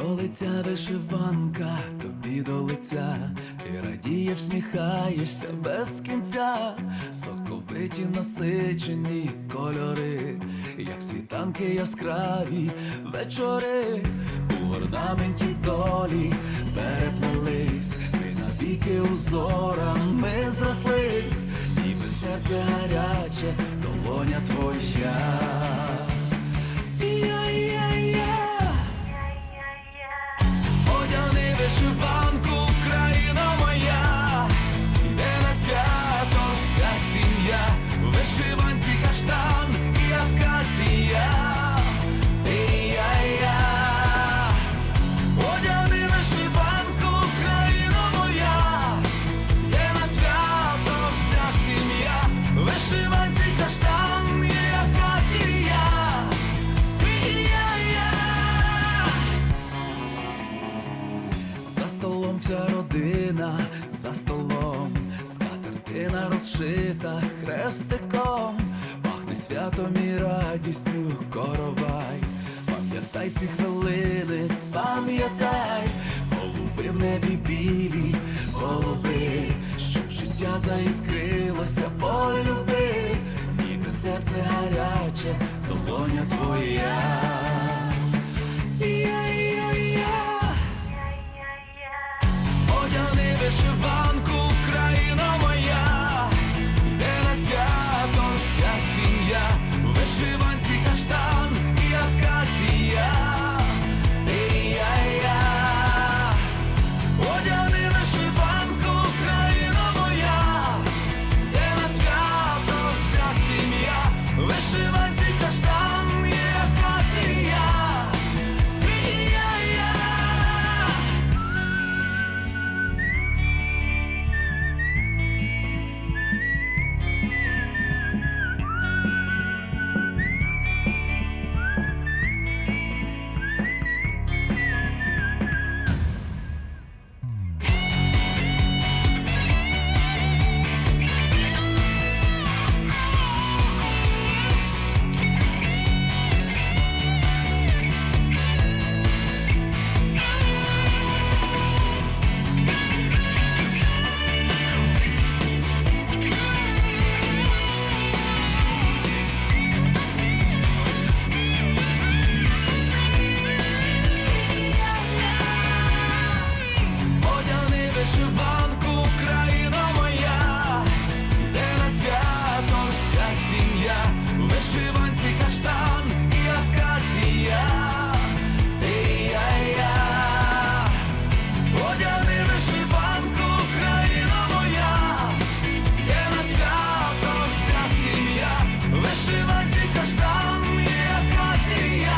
До лиця вишиванка, тобі до лиця, ти радієш, всміхаєшся без кінця, соковиті насичені кольори, як світанки яскраві вечори, у орнаменті долі переплелись, ми навіки узорами зрослись, ніби серце гаряче, долоня твоя. Одягни вишиванку, країна моя, йде на свято вся сім'я, в вишиванці каштан і акація. Одягни вишиванку, країна моя, йде на свято вся сім'я, в вишиванці каштан і акація. За столом вся родина, за столом скатертина розшита хрестиком, пахне святом і радістю коровай. Пам'ятай ці хвилини, пам'ятай, голуби в небі білі, голуби, щоб життя заіскрилося, полюби, ніби серце гаряче, долоня твоя. Одягни вишиванку, країна моя, йде на свято вся сім'я, в вишиванці каштан і акація. Одягни вишиванку, країна моя, йде на свято вся сім'я, в вишиванці каштан і акація. Вишиванку, країна моя, йде на свято вся сім'я, в вишиванці каштан і акація. Одягни вишиванку, країна моя, йде на свято вся сім'я, в вишиванці каштан і акація.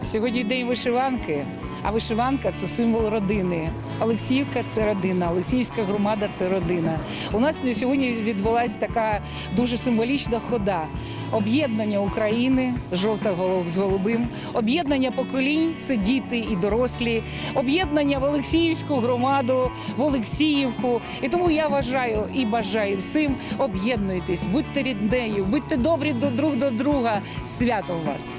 Сьогодні день вишиванки, а вишиванка – це символ родини. Олексіївка – це родина, Олексіївська громада – це родина. У нас сьогодні відбулася така дуже символічна хода. Об'єднання України, жовта з голубим, об'єднання поколінь – це діти і дорослі, об'єднання в Олексіївську громаду, в Олексіївку. І тому я вважаю і бажаю всім – об'єднуйтесь, будьте ріднею, будьте добрі друг до друга. З святом вас!